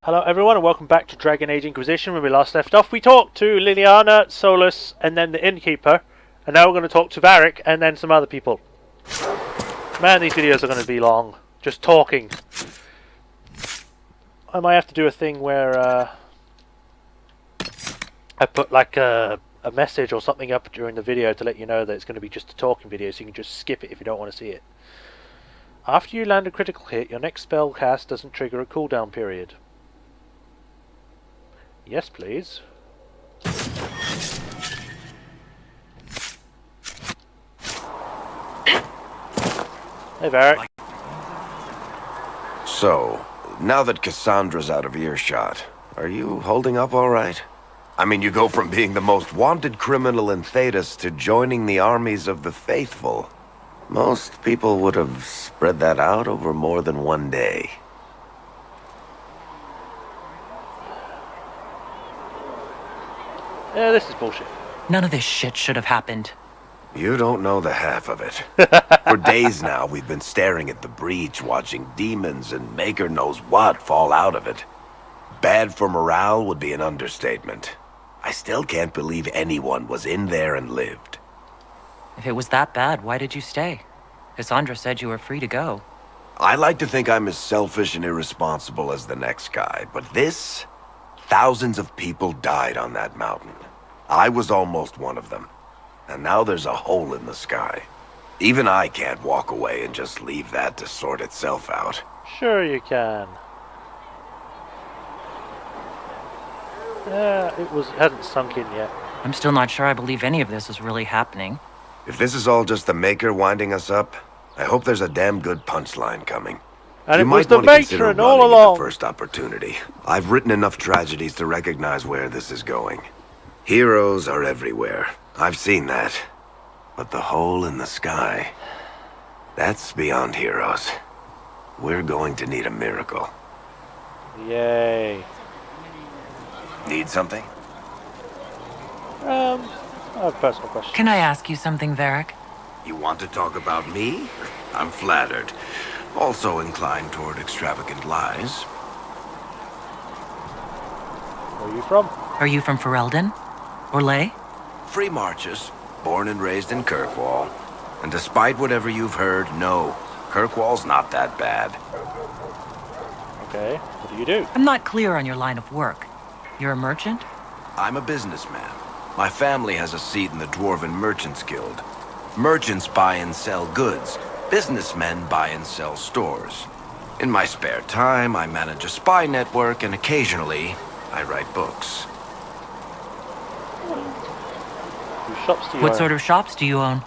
Hello everyone and welcome back to Dragon Age Inquisition. When we last left off, we talked to Liliana, Solus, and then the Innkeeper. And now we're going to talk to Varric and then some other people. Man, these videos are going to be long. Just talking. I might have to do a thing where I put like a message or something up during the video to let you know that it's going to be just a talking video, so you can just skip it if you don't want to see it. After you land a critical hit, your next spell cast doesn't trigger a cooldown period. Yes, please. Hey, Varric. So, now that Cassandra's out of earshot, are you holding up all right? I mean, you go from being the most wanted criminal in Thedas to joining the armies of the faithful. Most people would have spread that out over more than one day. Yeah, this is bullshit. None of this shit should have happened. You don't know the half of it. For days now, we've been staring at the breach, watching demons and maker knows what fall out of it. Bad for morale would be an understatement. I still can't believe anyone was in there and lived. If it was that bad, why did you stay? Cassandra said you were free to go. I like to think I'm as selfish and irresponsible as the next guy, but this... Thousands of people died on that mountain. I was almost one of them. And now there's a hole in the sky. Even I can't walk away and just leave that to sort itself out. Sure you can. It hadn't sunk in yet. I'm still not sure I believe any of this is really happening. If this is all just the Maker winding us up, I hope there's a damn good punchline coming. And you it was might the want to consider matron all running at along. the first opportunity. I've written enough tragedies to recognize where this is going. Heroes are everywhere. I've seen that. But the hole in the sky... that's beyond heroes. We're going to need a miracle. Yay. Need something? I have a personal question. Can I ask you something, Varric? You want to talk about me? I'm flattered. Also inclined toward extravagant lies. Where are you from? Are you from Ferelden? Or Ley? Free marches, born and raised in Kirkwall. And despite whatever you've heard, no, Kirkwall's not that bad. Okay, what do you do? I'm not clear on your line of work. You're a merchant? I'm a businessman. My family has a seat in the Dwarven Merchants Guild. Merchants buy and sell goods. Businessmen buy and sell stores. In my spare time, I manage a spy network, and occasionally, I write books. Whose shops do you What own? sort of shops do you own?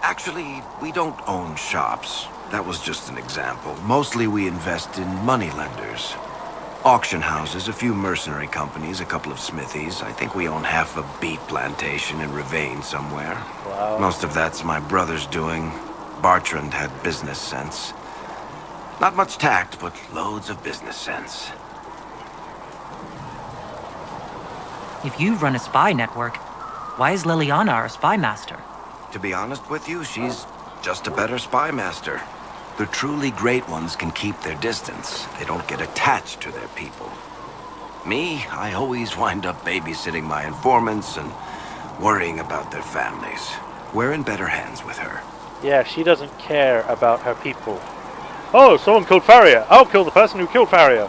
Actually, we don't own shops. That was just an example. Mostly we invest in moneylenders. Auction houses, a few mercenary companies, a couple of smithies. I think we own half a beet plantation in Ravane somewhere. Wow. Most of that's my brother's doing. Bartrand had business sense. Not much tact, but loads of business sense. If you run a spy network, why is Liliana our spy master? To be honest with you, she's just a better spy master. The truly great ones can keep their distance. They don't get attached to their people. Me, I always wind up babysitting my informants and worrying about their families. We're in better hands with her. Yeah, she doesn't care about her people. Oh, someone killed Farrier. I'll kill the person who killed Farrier.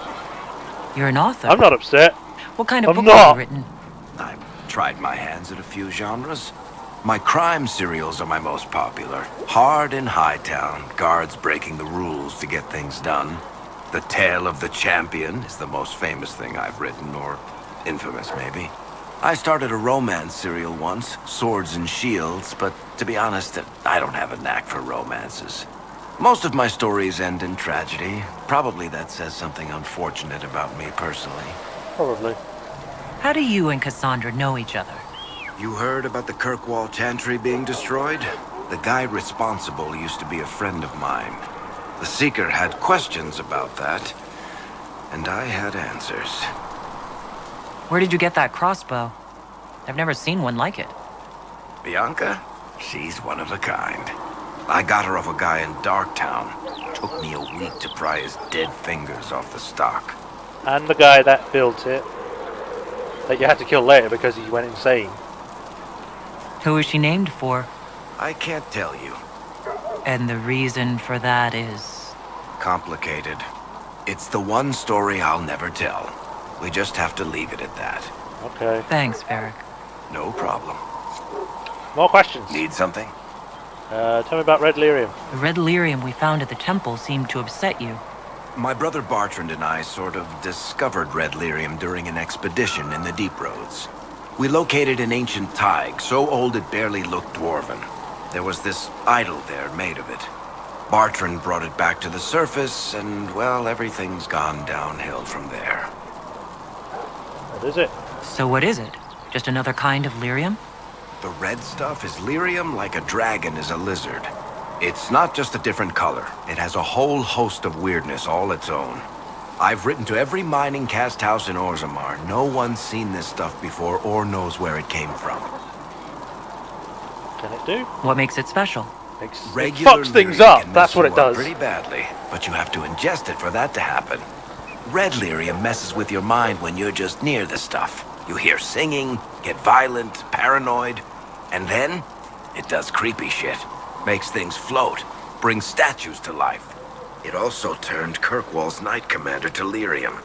You're an author. I'm not upset. What kind of I'm book not. have you written? I've tried my hands at a few genres. My crime serials are my most popular. Hard in Hightown, guards breaking the rules to get things done. The Tale of the Champion is the most famous thing I've written, or infamous maybe. I started a romance serial once, Swords and Shields, but to be honest, I don't have a knack for romances. Most of my stories end in tragedy. Probably that says something unfortunate about me personally. Probably. How do you and Cassandra know each other? You heard about the Kirkwall Chantry being destroyed? The guy responsible used to be a friend of mine. The Seeker had questions about that, and I had answers. Where did you get that crossbow? I've never seen one like it. Bianca? She's one of a kind. I got her off a guy in Darktown. Took me a week to pry his dead fingers off the stock. And the guy that built it, that you had to kill later because he went insane. Who is she named for? I can't tell you. And the reason for that is... Complicated. It's the one story I'll never tell. We just have to leave it at that. Okay. Thanks, Varric. No problem. More questions? Need something? Tell me about Red Lyrium. The red lyrium we found at the temple seemed to upset you. My brother Bartrand and I sort of discovered Red Lyrium during an expedition in the Deep Roads. We located an ancient Tig, so old it barely looked dwarven. There was this idol there made of it. Bartrand brought it back to the surface, and, well, everything's gone downhill from there. What is it? So what is it? Just another kind of lyrium? The red stuff is lyrium like a dragon is a lizard. It's not just a different color. It has a whole host of weirdness all its own. I've written to every mining cast house in Orzammar. No one's seen this stuff before or knows where it came from. Can it do? What makes it special? It Regular fucks things lyrium up. can That's mess what you it up does. pretty badly, but you have to ingest it for that to happen. Red lyrium messes with your mind when you're just near the stuff. You hear singing, get violent, paranoid, and then it does creepy shit. Makes things float, brings statues to life. It also turned Kirkwall's Knight Commander to lyrium.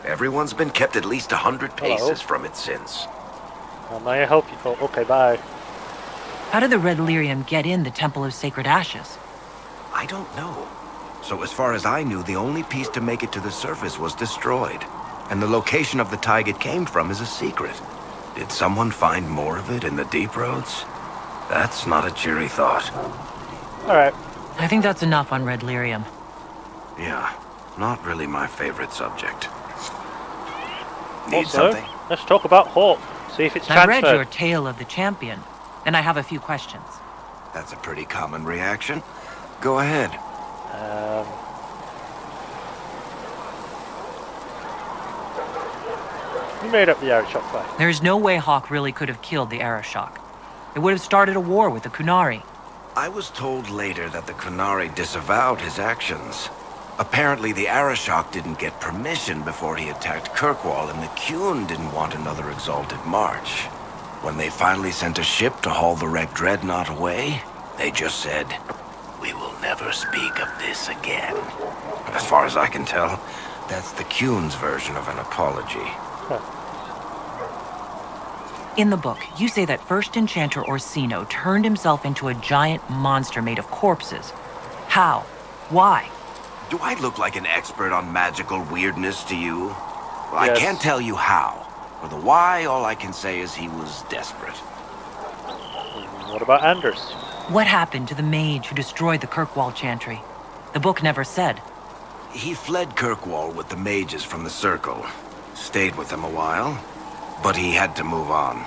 Everyone's been kept at least 100 paces from it since. May I help you? Oh, okay, bye. How did the red lyrium get in the Temple of Sacred Ashes? I don't know. So as far as I knew, the only piece to make it to the surface was destroyed. And the location of the Tig it came from is a secret. Did someone find more of it in the Deep Roads? That's not a cheery thought. Alright. I think that's enough on red lyrium. Yeah, not really my favorite subject. Need Also, something? let's talk about Hawk. See if it's I transferred. read your Tale of the Champion, and I have a few questions. That's a pretty common reaction. Go ahead. Who made up the Arachok fight? There's no way Hawk really could have killed the Arashok. It would have started a war with the Kunari. I was told later that the Kunari disavowed his actions. Apparently, the Arashok didn't get permission before he attacked Kirkwall, and the Qun didn't want another exalted march. When they finally sent a ship to haul the wrecked dreadnought away, they just said, "We will never speak of this again." As far as I can tell, that's the Qun's version of an apology. In the book, you say that First Enchanter Orsino turned himself into a giant monster made of corpses. How? Why? Do I look like an expert on magical weirdness to you? Well, Yes. I can't tell you how. For the why, all I can say is he was desperate. What about Anders? What happened to the mage who destroyed the Kirkwall Chantry? The book never said. He fled Kirkwall with the mages from the Circle. Stayed with them a while, but he had to move on.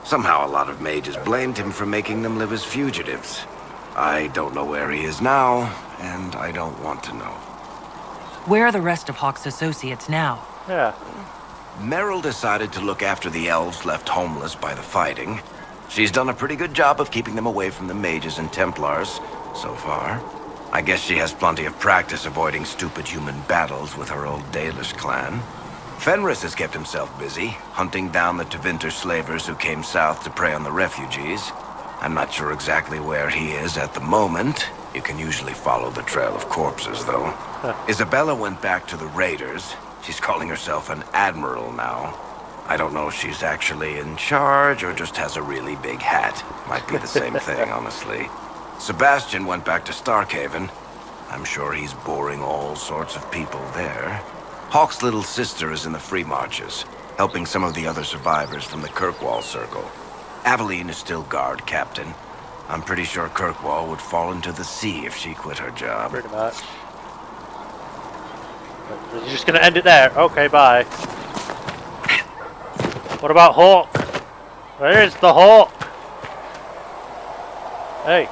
Somehow a lot of mages blamed him for making them live as fugitives. I don't know where he is now, and I don't want to know. Where are the rest of Hawk's associates now? Yeah. Meryl decided to look after the elves left homeless by the fighting. She's done a pretty good job of keeping them away from the mages and Templars, so far. I guess she has plenty of practice avoiding stupid human battles with her old Dalish clan. Fenris has kept himself busy, hunting down the Tevinter slavers who came south to prey on the refugees. I'm not sure exactly where he is at the moment. You can usually follow the trail of corpses, though. Isabella went back to the raiders. She's calling herself an admiral now. I don't know if she's actually in charge or just has a really big hat. Might be the same thing, honestly. Sebastian went back to Starkhaven. I'm sure he's boring all sorts of people there. Hawk's little sister is in the Free Marches, helping some of the other survivors from the Kirkwall Circle. Aveline is still guard captain. I'm pretty sure Kirkwall would fall into the sea if she quit her job. Pretty much. You're just gonna end it there? Okay, bye. What about Hawk? Where's the Hawk? Hey.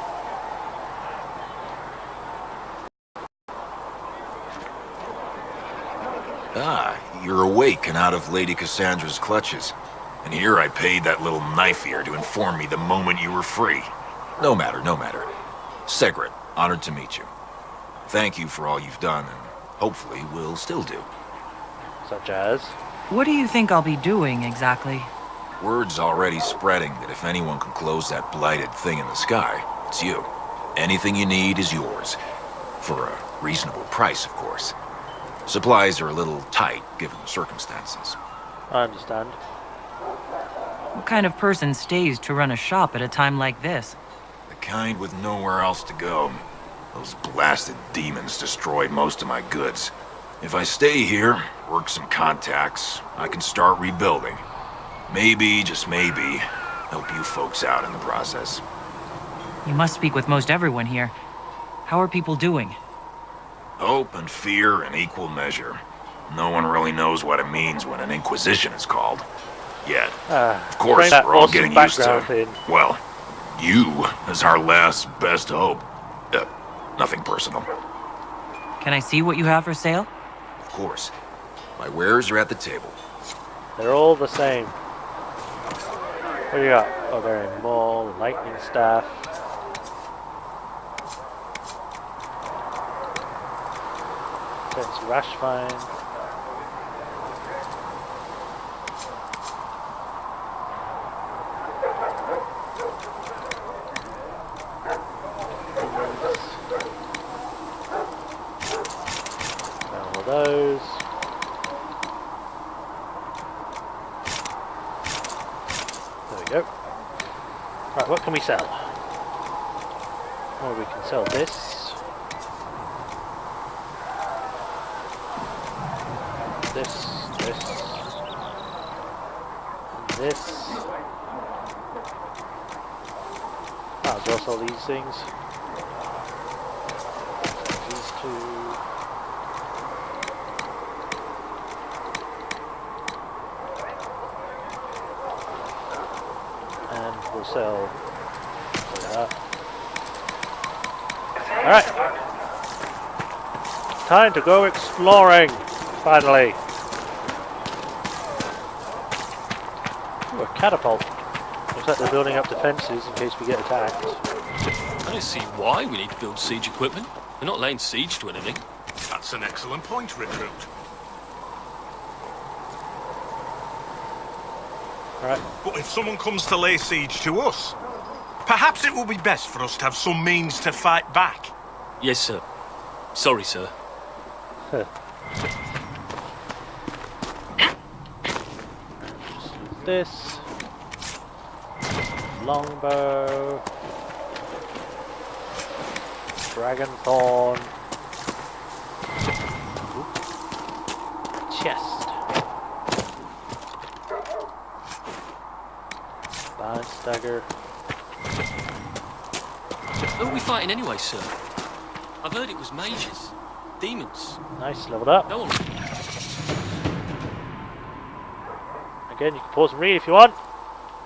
Ah, you're awake and out of Lady Cassandra's clutches. And here I paid that little knife ear to inform me the moment you were free. No matter, no matter. Segret, honored to meet you. Thank you for all you've done, and hopefully will still do. Such as? What do you think I'll be doing exactly? Word's already spreading that if anyone can close that blighted thing in the sky, it's you. Anything you need is yours. For a reasonable price, of course. Supplies are a little tight, given the circumstances. I understand. What kind of person stays to run a shop at a time like this? The kind with nowhere else to go. Those blasted demons destroyed most of my goods. If I stay here, work some contacts, I can start rebuilding. Maybe, just maybe, help you folks out in the process. You must speak with most everyone here. How are people doing? Hope and fear in equal measure. No one really knows what it means when an Inquisition is called. Yet. Of course, that we're all awesome getting used to... background in. Well, you as our last best hope. Nothing personal. Can I see what you have for sale? Of course. My wares are at the table. They're all the same. What do you got? Oh, they're in Maul, Lightning Staff. That's Rash Vine. All those. There we go. Right, what can we sell? Oh, we can sell this. This. And this. Ah, as well sell these things. These two. And we'll sell that. Alright. Time to go exploring. Finally. Ooh, a catapult. Looks like they're building up defences in case we get attacked. I don't see why we need to build siege equipment. We're not laying siege to anything. That's an excellent point, Recruit. Alright. But if someone comes to lay siege to us, perhaps it will be best for us to have some means to fight back. Yes, sir. Sorry, sir. This. Longbow. Dragonthorn. Chest. Balance dagger. Who are we fighting anyway, sir? I've heard it was mages. Demons. Nice, leveled up. No one... Again, you can pause and read if you want.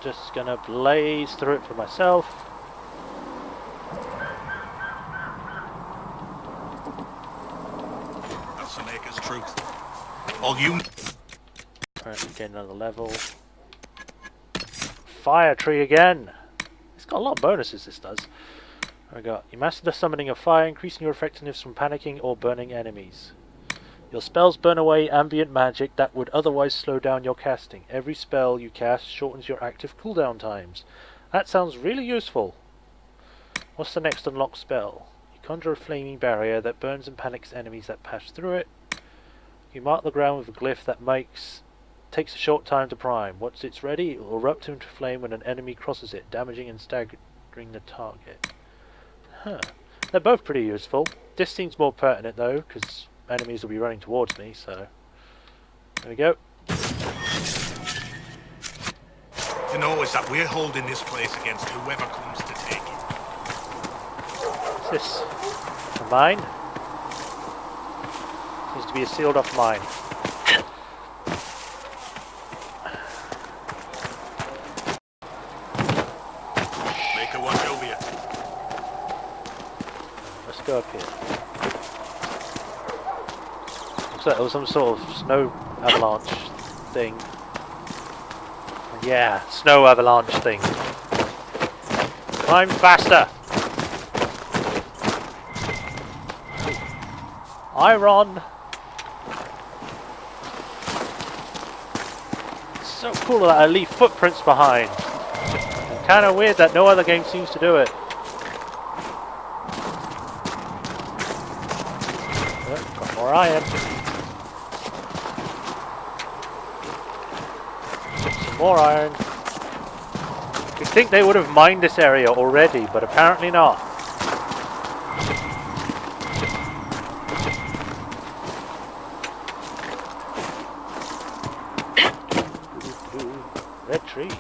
Just gonna blaze through it for myself. That's the Maker's truth. All you... Alright, get another level. Fire tree again! It's got a lot of bonuses, this does. We got, you master the summoning of fire, increasing your effectiveness from panicking or burning enemies. Your spells burn away ambient magic that would otherwise slow down your casting. Every spell you cast shortens your active cooldown times. That sounds really useful. What's the next unlocked spell? You conjure a flaming barrier that burns and panics enemies that pass through it. You mark the ground with a glyph that takes a short time to prime. Once it's ready, it will erupt into flame when an enemy crosses it, damaging and staggering the target. Huh. They're both pretty useful. This seems more pertinent though, because enemies will be running towards me, so... There we go. to know is that we're holding this place against whoever comes to take it. What's this? A mine? Seems to be a sealed off mine. Make a watch over you. Let's go up here. Looks like there was some sort of snow avalanche thing. Yeah, snow avalanche thing. Climb faster! So cool that I leave footprints behind. Kind of weird that no other game seems to do it. Oh, got more iron. Some more iron. You'd think they would have mined this area already, but apparently not. Red trees.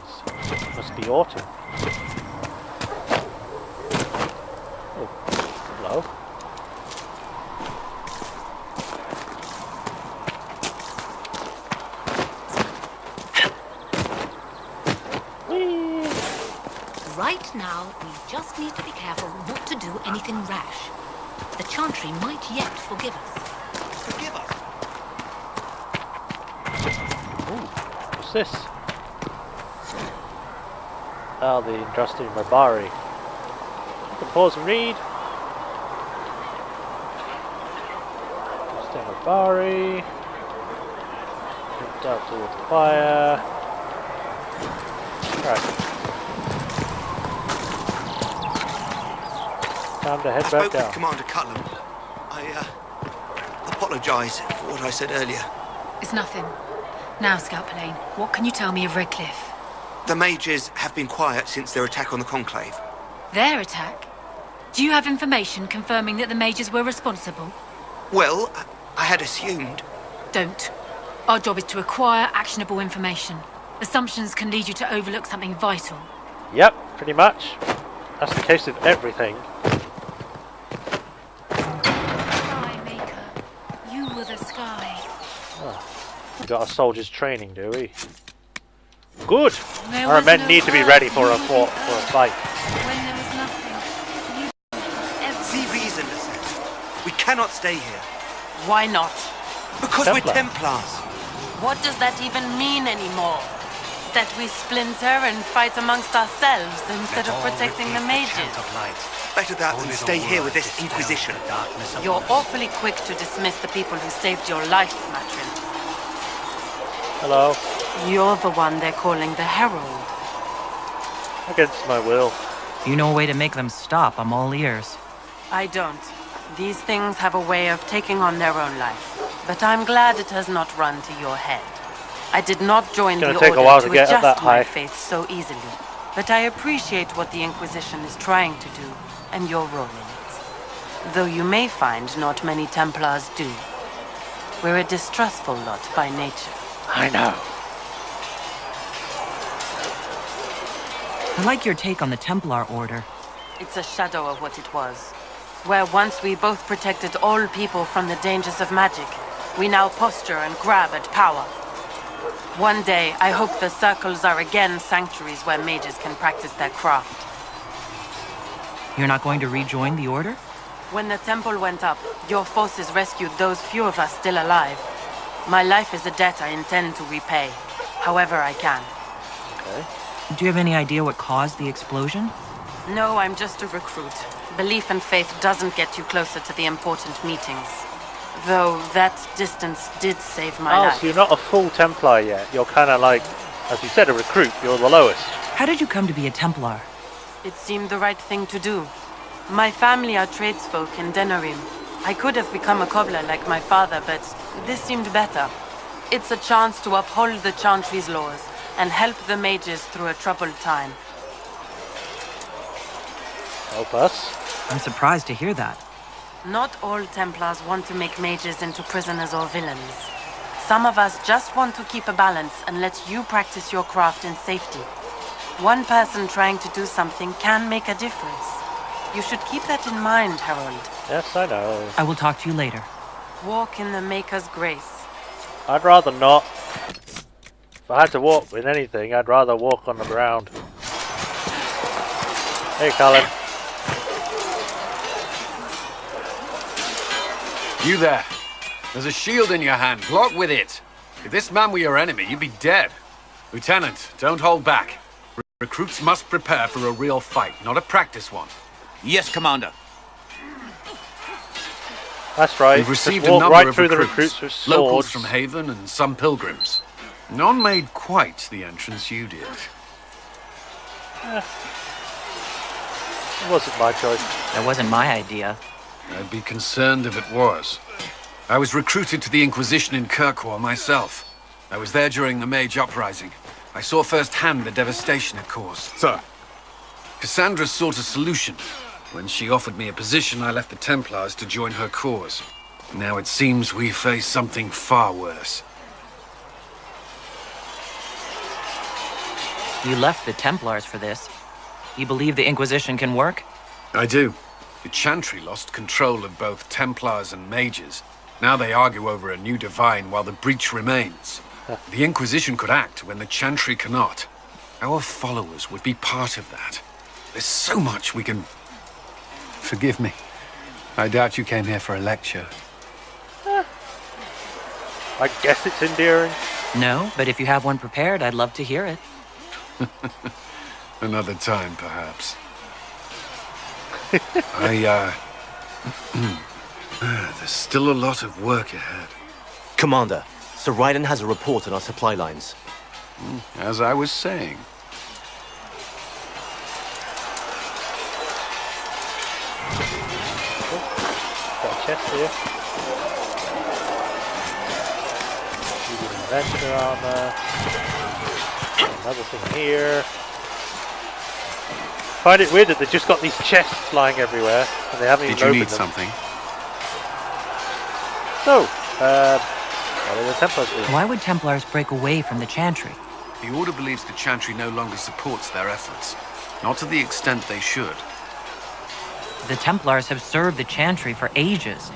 Must be autumn. Oh, hello. Whee! Right now, we just need to be careful not to do anything rash. The Chantry might yet forgive us. Forgive us. Ooh, what's this? Oh, the interesting Mabari. You can pause and read. Interesting Mabari. Lift out towards the fire. Right. Time to head I back spoke down. with Commander Cullen. I apologise for what I said earlier. It's nothing. Now, Scout Plane, what can you tell me of Redcliffe? The mages have been quiet since their attack on the Conclave. Their attack? Do you have information confirming that the mages were responsible? Well, I had assumed. Don't. Our job is to acquire actionable information. Assumptions can lead you to overlook something vital. Yep, pretty much. That's the case with everything. Sky Maker, you were the sky. We got our soldiers training, do we? Good! There Our was men no need to be earth, ready for a you for a earth. fight. When there was nothing, you See reason, Lissette. We cannot stay here. Why not? Because Templar. we're Templars. What does that even mean anymore? That we splinter and fight amongst ourselves instead of protecting the mages? Better that than stay here with this Inquisition. You're awfully quick to dismiss the people who saved your life, Matrin. Hello. You're the one they're calling the Herald. Against my will. You know a way to make them stop, I'm all ears. I don't. These things have a way of taking on their own life. But I'm glad it has not run to your head. I did not join the It's gonna take a while Order to to get up that adjust my high. faith so easily. But I appreciate what the Inquisition is trying to do, and your role in it. Though you may find not many Templars do. We're a distrustful lot by nature. I know. I like your take on the Templar Order. It's a shadow of what it was. Where once we both protected all people from the dangers of magic, we now posture and grab at power. One day, I hope the circles are again sanctuaries where mages can practice their craft. You're not going to rejoin the Order? When the temple went up, your forces rescued those few of us still alive. My life is a debt I intend to repay, however I can. Okay. Do you have any idea what caused the explosion? No, I'm just a recruit. Belief and faith doesn't get you closer to the important meetings. Though that distance did save my Oh, life. so you're not a full Templar yet. You're kind of like, as you said, a recruit. You're the lowest. How did you come to be a Templar? It seemed the right thing to do. My family are tradesfolk in Denerim. I could have become a cobbler like my father, but this seemed better. It's a chance to uphold the Chantry's laws and help the mages through a troubled time. Help us. I'm surprised to hear that. Not all Templars want to make mages into prisoners or villains. Some of us just want to keep a balance and let you practice your craft in safety. One person trying to do something can make a difference. You should keep that in mind, Harold. Yes, I know. I will talk to you later. Walk in the Maker's grace. I'd rather not. If I had to walk with anything, I'd rather walk on the ground. Hey, Cullen. You there. There's a shield in your hand. Block with it. If this man were your enemy, you'd be dead. Lieutenant, don't hold back. Recruits must prepare for a real fight, not a practice one. Yes, Commander. That's right. We've Just received a walk number right of through the recruits, recruits with locals swords. from Haven and some pilgrims. None made quite the entrance you did. It wasn't my choice. That wasn't my idea. I'd be concerned if it was. I was recruited to the Inquisition in Kirkwall myself. I was there during the Mage Uprising. I saw firsthand the devastation it caused. Sir. Cassandra sought a solution. When she offered me a position, I left the Templars to join her cause. Now it seems we face something far worse. You left the Templars for this. You believe the Inquisition can work? I do. The Chantry lost control of both Templars and Mages. Now they argue over a new divine while the breach remains. The Inquisition could act when the Chantry cannot. Our followers would be part of that. There's so much we can... Forgive me. I doubt you came here for a lecture. I guess it's endearing. No, but if you have one prepared, I'd love to hear it. Another time, perhaps. There's still a lot of work ahead. Commander, Sir Ryden has a report on our supply lines. As I was saying. Got a chest here. Adventure armor. Another thing here. Find it weird that they've just got these chests lying everywhere and they haven't even opened them. Did you need something? So, what are the Templars doing? Why would Templars break away from the Chantry? The Order believes the Chantry no longer supports their efforts. Not to the extent they should. The Templars have served the Chantry for ages.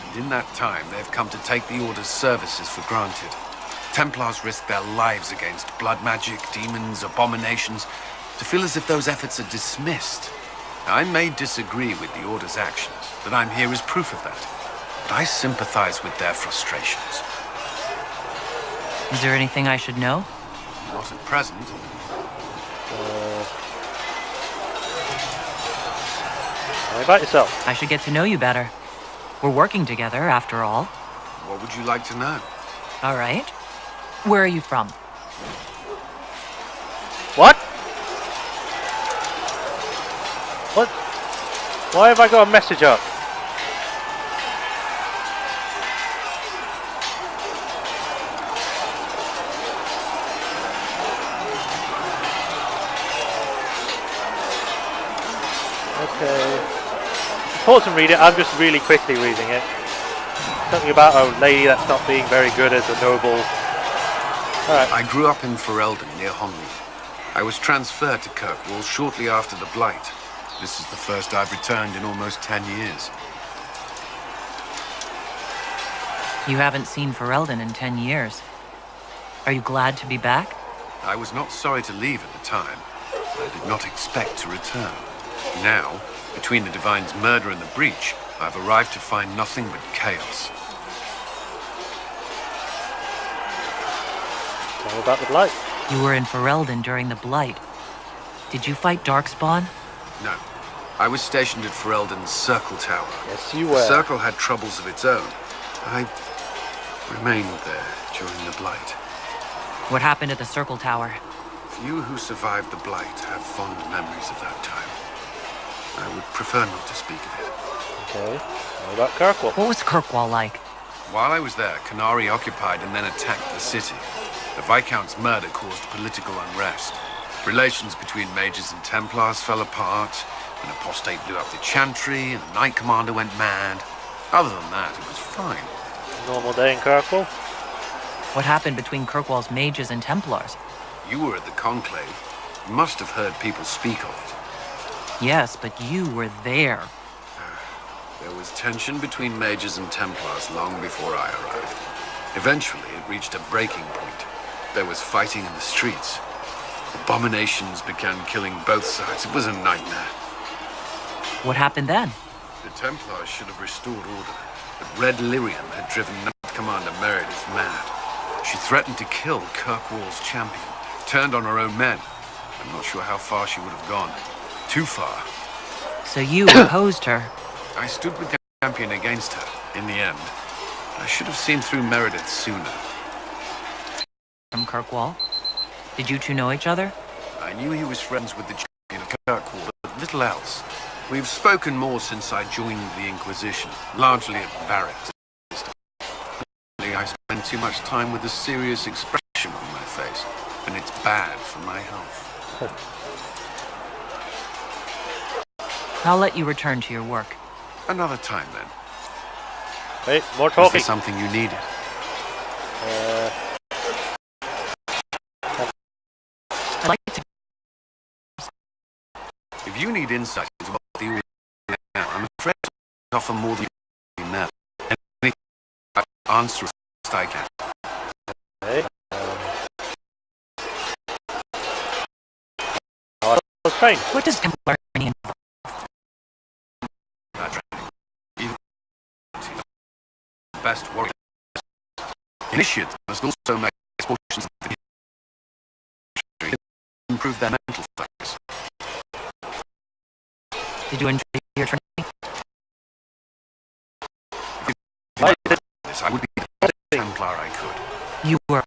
And in that time, they've come to take the Order's services for granted. Templars risk their lives against blood magic, demons, abominations, to feel as if those efforts are dismissed. I may disagree with the Order's actions, but I'm here as proof of that. But I sympathize with their frustrations. Is there anything I should know? Not at present. Tell me about yourself. I should get to know you better. We're working together, after all. What would you like to know? All right. Where are you from? What? What? Why have I got a message up? Okay. Pause and read it. I'm just really quickly reading it. Something about a lady that's not being very good as a noble. Alright. I grew up in Ferelden, near Honley. I was transferred to Kirkwall shortly after the Blight. This is the first I've returned in almost 10 years. You haven't seen Ferelden in 10 years. Are you glad to be back? I was not sorry to leave at the time. I did not expect to return. Now, between the Divine's murder and the breach, I've arrived to find nothing but chaos. Tell me about the Blight. You were in Ferelden during the Blight. Did you fight Darkspawn? No. I was stationed at Ferelden's Circle Tower. Yes, you were. The Circle had troubles of its own. I remained there during the Blight. What happened at the Circle Tower? Few who survived the Blight have fond memories of that time. I would prefer not to speak of it. Okay. What about Kirkwall? What was Kirkwall like? While I was there, Canary occupied and then attacked the city. The Viscount's murder caused political unrest. Relations between Mages and Templars fell apart. An apostate blew up the Chantry, and the Knight Commander went mad. Other than that, it was fine. Normal day in Kirkwall? What happened between Kirkwall's Mages and Templars? You were at the Conclave. You must have heard people speak of it. Yes, but you were there. There was tension between Mages and Templars long before I arrived. Eventually, it reached a breaking point. There was fighting in the streets. Abominations began killing both sides. It was a nightmare. What happened then? The Templars should have restored order, but Red Lyrium had driven Knight Commander Meredith mad. She threatened to kill Kirkwall's champion, turned on her own men. I'm not sure how far she would have gone. Too far. So you opposed her? I stood with the champion against her, in the end. I should have seen through Meredith sooner. from Kirkwall. Did you two know each other? I knew he was friends with the champion of Kirkwall, but little else. We've spoken more since I joined the Inquisition, largely at Varric. I spend too much time with a serious expression on my face, and it's bad for my health. I'll let you return to your work. Another time, then. Wait, more Is talking. there something you needed? I'd like to... If you need insight into what the order is now, I'm afraid I offer more than you know. Anything I answer as best I can. Okay. Let's train. What does Templar mean? Even best warrior. Initiates must also make portions of the history to improve their mental focus. Did you enjoy your training? I would be the best Templar I could. You were...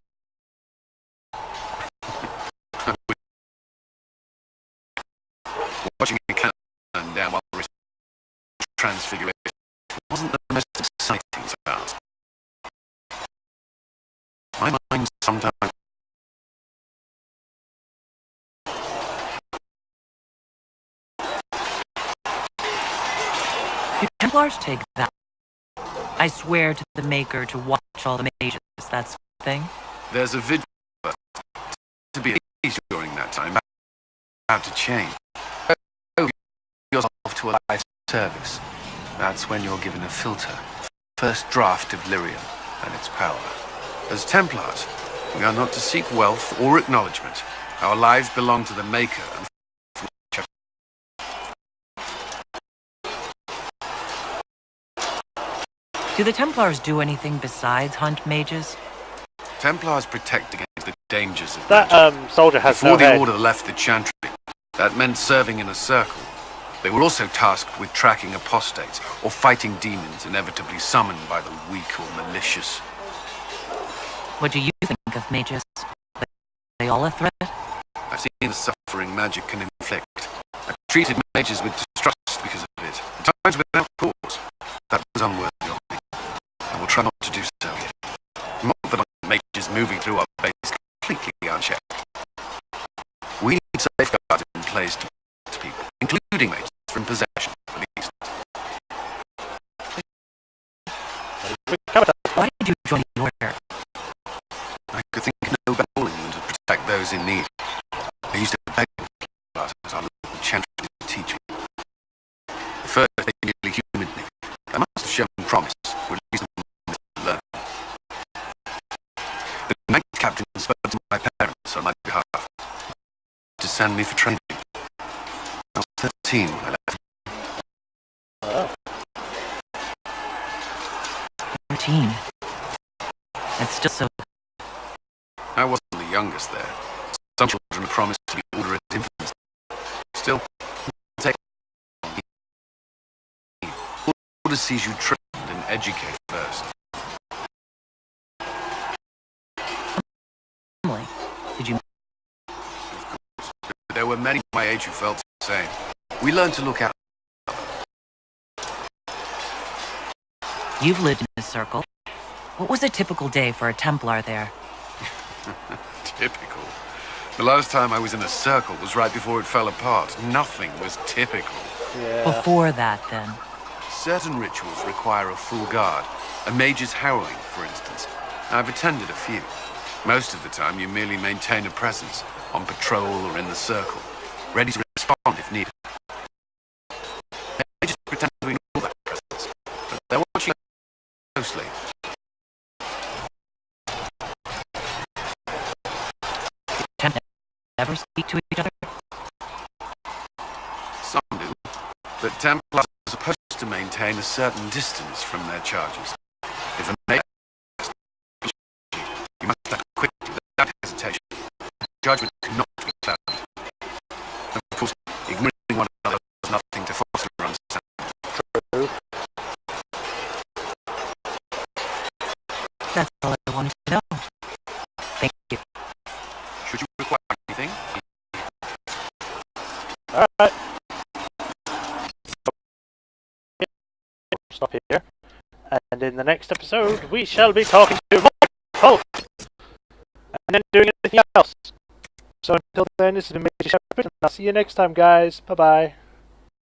Watching a cannon burn down while there is transfiguration wasn't the most exciting task. My mind sometimes... Do Templars take that? I swear to the Maker to watch all the mages, that sort of thing. There's a vigil to be at peace during that time. About to change. Owe yourself to a life service. That's when you're given a filter. First draft of Lyrium and its power. As Templars, we are not to seek wealth or acknowledgement. Our lives belong to the Maker and Do the Templars do anything besides hunt mages? Templars protect against the dangers of That magic. soldier has Before no the head. Order left the Chantry, that meant serving in a circle. They were also tasked with tracking apostates or fighting demons inevitably summoned by the weak or malicious. What do you think of mages? Are they all a threat? I've seen the suffering magic can inflict. I've treated mages with distrust because of it, at times without cause. That was unworthy of me. I will try not to do so yet. Not that mages moving through our base completely unchecked. We need safeguards in place to protect people, including mages, from possession at least. Why did you join the Order? I could think of no better calling than to protect those in need. I used to beg as our local chantry to teach me. At first, they nearly humoured me. I must have shown promise, or at least to learn. The night captain spoke to my parents on my behalf to send me for training. I was 13 when I left. 13. That's still so... I wasn't the youngest there. Some children were promised to be older at infants. Still, take order sees you trained and educated first. Family. Did you... Of course, there were many my age who felt the same. We learned to look out. You've lived in this circle. What was a typical day for a Templar there? Typical. The last time I was in a circle was right before it fell apart. Nothing was typical. Yeah. Before that, then. Certain rituals require a full guard. A mage's harrowing, for instance. I've attended a few. Most of the time, you merely maintain a presence, on patrol or in the circle, ready to respond if needed. Mages pretend to ignore that presence, but they're watching closely. Templars ever speak to each other? Some do, but Templars are supposed to maintain a certain distance from their charges. If a mage you must act quickly without hesitation. Judgment cannot be clouded. Of course, ignoring one another does nothing to foster understanding. True. That's all I wanted to know. Thank you. Alright. Stop here. And in the next episode, we shall be talking to Michael! And then doing anything else. So until then, this has been Majorshepard, and I'll see you next time, guys. Bye-bye.